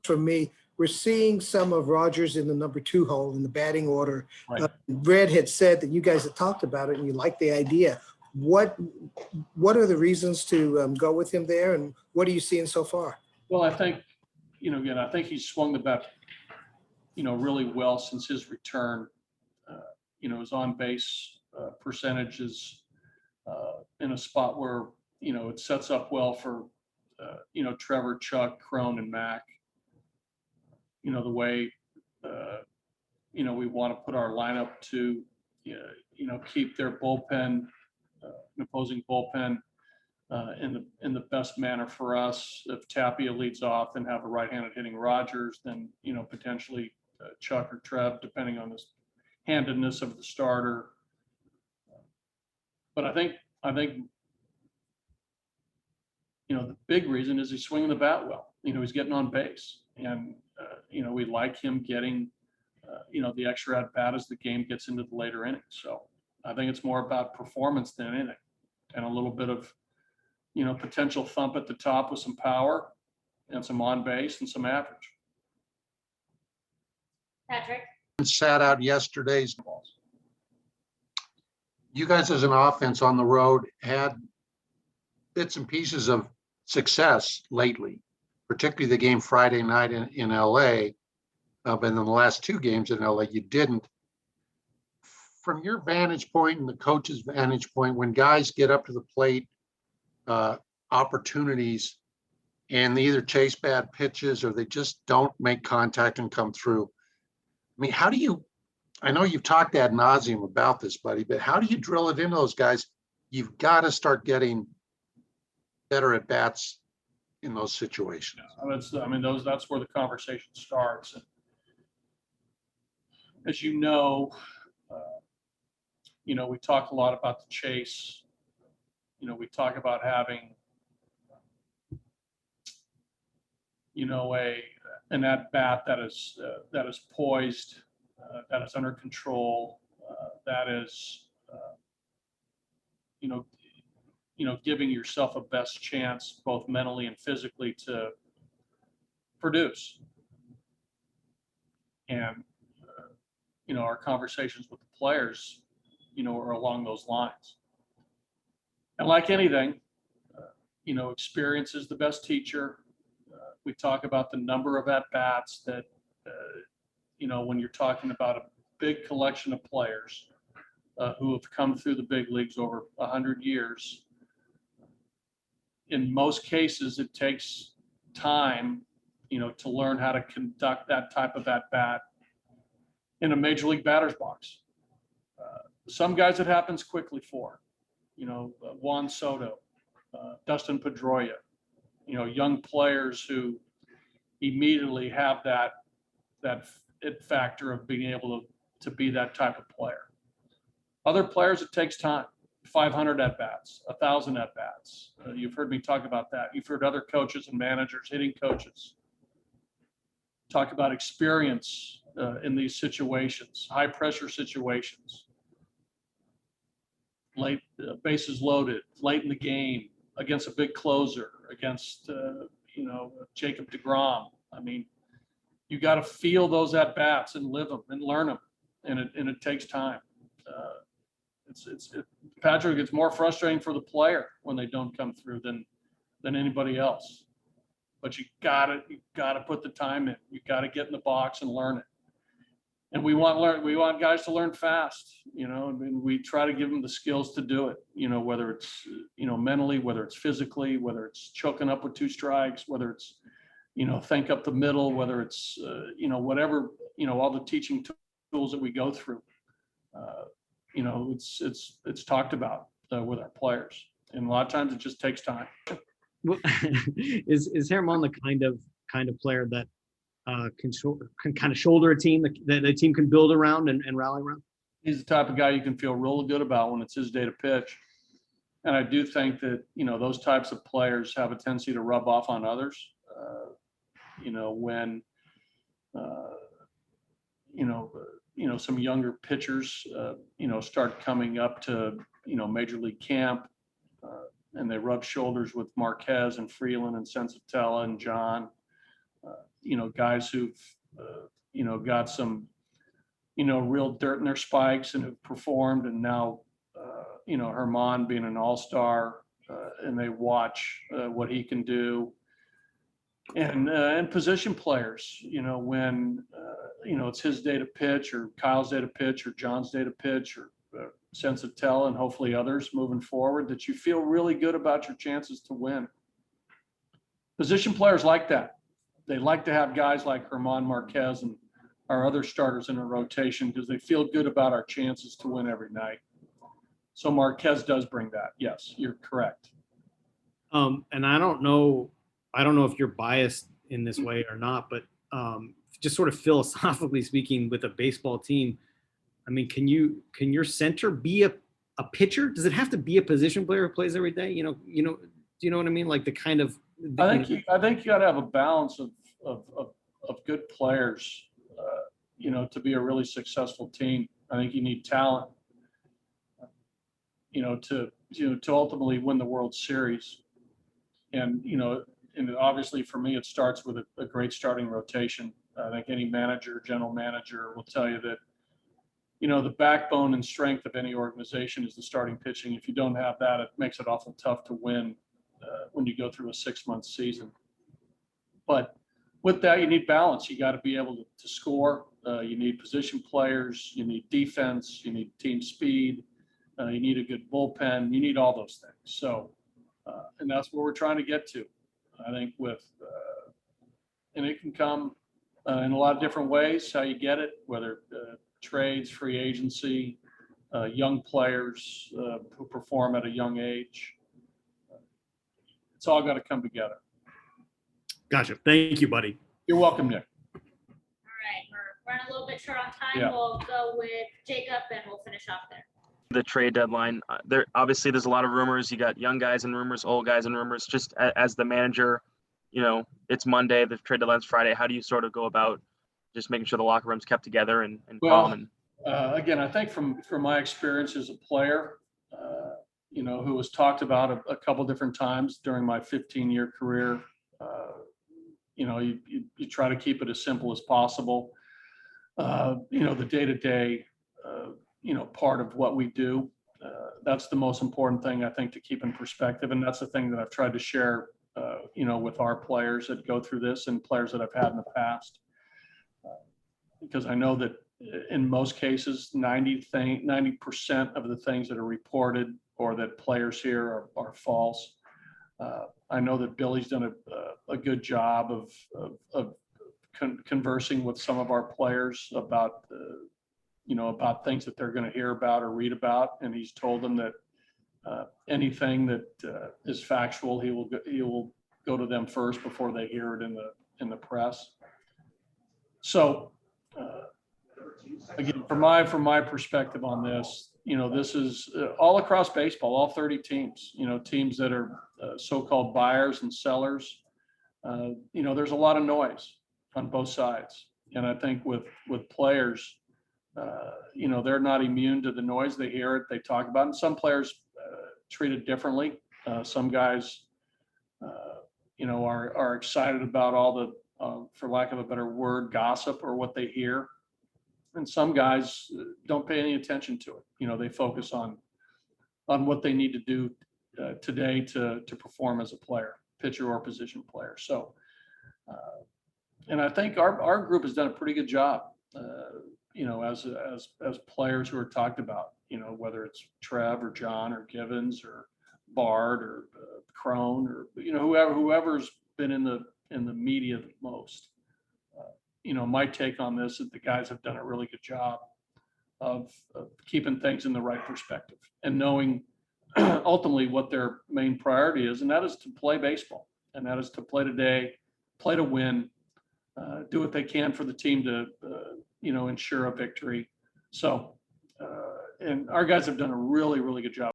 for me, we're seeing some of Rodgers in the number 2 hole in the batting order. Right. Brad had said that you guys had talked about it and you like the idea. What are the reasons to go with him there, and what are you seeing so far? Well, I think, again, I think he's swung the bat, really well since his return. His on-base percentage is in a spot where, it sets up well for, Trevor, Chuck, Crone, and Mac. The way, we want to put our lineup to, keep their bullpen, opposing bullpen in the best manner for us. If Tapia leads off and have a right-handed hitting Rodgers, then, potentially Chuck or Trev, depending on the handedness of the starter. But I think, the big reason is he's swinging the bat well. He's getting on base, and we like him getting, the extra at bat as the game gets into the later innings. So I think it's more about performance than anything, and a little bit of, potential thump at the top with some power and some on base and some average. Patrick? Sat out yesterday's balls. You guys as an offense on the road had bits and pieces of success lately, particularly the game Friday night in LA. But in the last 2 games in LA, you didn't. From your vantage point and the coach's vantage point, when guys get up to the plate, opportunities, and they either chase bad pitches or they just don't make contact and come through. I mean, how do you, I know you've talked ad nauseum about this, buddy, but how do you drill it into those guys? You've got to start getting better at bats in those situations. Yeah, that's where the conversation starts. And as you know, we talk a lot about the chase. We talk about having, an at bat that is poised, that is under control, that is, giving yourself a best chance, both mentally and physically, to produce. And, our conversations with the players, are along those lines. And like anything, experience is the best teacher. We talk about the number of at-bats that, when you're talking about a big collection of players who have come through the big leagues over 100 years, in most cases, it takes time, to learn how to conduct that type of at-bat in a major league batter's box. Some guys it happens quickly for, Juan Soto, Dustin Pedroia, young players who immediately have that it factor of being able to be that type of player. Other players, it takes time. 500 at-bats, 1,000 at-bats. You've heard me talk about that. You've heard other coaches and managers, hitting coaches, talk about experience in these situations, high pressure situations, late bases loaded, late in the game, against a big closer, against Jacob deGrom. I mean, you got to feel those at bats and live them and learn them, and it takes time. Patrick, it's more frustrating for the player when they don't come through than anybody else. But you gotta put the time in. You gotta get in the box and learn it. And we want guys to learn fast. And we try to give them the skills to do it. Whether it's mentally, whether it's physically, whether it's choking up with 2 strikes, whether it's think up the middle, whether it's whatever, all the teaching tools that we go through. It's talked about with our players, and a lot of times it just takes time. Is Herman the kind of player that can kind of shoulder a team that a team can build around and rally around? He's the type of guy you can feel really good about when it's his day to pitch. And I do think that, those types of players have a tendency to rub off on others. When, some younger pitchers, start coming up to, major league camp, and they rub shoulders with Marquez and Freeland and Sensatella and John. guys who've, got some, real dirt in their spikes and have performed, and now, Herman being an all-star, and they watch what he can do. And position players, when, it's his day to pitch, or Kyle's day to pitch, or John's day to pitch, or sense of tell, and hopefully others moving forward, that you feel really good about your chances to win. Position players like that. They like to have guys like Herman, Marquez, and our other starters in a rotation, because they feel good about our chances to win every night. So Marquez does bring that. Yes, you're correct. And I don't know if you're biased in this way or not, but just sort of philosophically speaking, with a baseball team, I mean, can your center be a pitcher? Does it have to be a position player who plays every day? Do you know what I mean? Like the kind of. I think you got to have a balance of good players, to be a really successful team. I think you need talent, to ultimately win the World Series. And, and obviously for me, it starts with a great starting rotation. I think any manager, general manager will tell you that, the backbone and strength of any organization is the starting pitching. If you don't have that, it makes it awful tough to win when you go through a 6-month season. But with that, you need balance. You got to be able to score. You need position players. You need defense. You need team speed. You need a good bullpen. You need all those things. So, and that's where we're trying to get to. I think and it can come in a lot of different ways, how you get it, whether trades, free agency, young players who perform at a young age. It's all got to come together. Gotcha. Thank you, buddy. You're welcome, Nick. All right, we're running a little bit short on time. Yeah. We'll go with Jacob, and we'll finish off there. The trade deadline, obviously there's a lot of rumors. You got young guys and rumors, old guys and rumors. Just as the manager, it's Monday, the trade deadline's Friday. How do you sort of go about just making sure the locker room's kept together and calm? Again, I think from my experience as a player, who was talked about a couple different times during my 15-year career, you try to keep it as simple as possible. The day-to-day, part of what we do, that's the most important thing, I think, to keep in perspective. And that's the thing that I've tried to share, with our players that go through this and players that I've had in the past. Because I know that in most cases, 90% of the things that are reported or that players hear are false. I know that Billy's done a good job of conversing with some of our players about about things that they're going to hear about or read about, and he's told them that anything that is factual, he will go to them first before they hear it in the press. So again, from my perspective on this, this is all across baseball, all 30 teams, teams that are so-called buyers and sellers. There's a lot of noise on both sides. And I think with players, they're not immune to the noise. They hear it, they talk about it. And some players treat it differently. Some guys, are excited about all the, for lack of a better word, gossip or what they hear. And some guys don't pay any attention to it. They focus on what they need to do today to perform as a player, pitcher or position player. So, and I think our group has done a pretty good job, as players who are talked about, whether it's Trev or John or Givens or Bard or Crone or, whoever's been in the media the most. My take on this is the guys have done a really good job of keeping things in the right perspective and knowing ultimately what their main priority is, and that is to play baseball, and that is to play today, play to win, do what they can for the team to, ensure a victory. So, and our guys have done a really, really good job.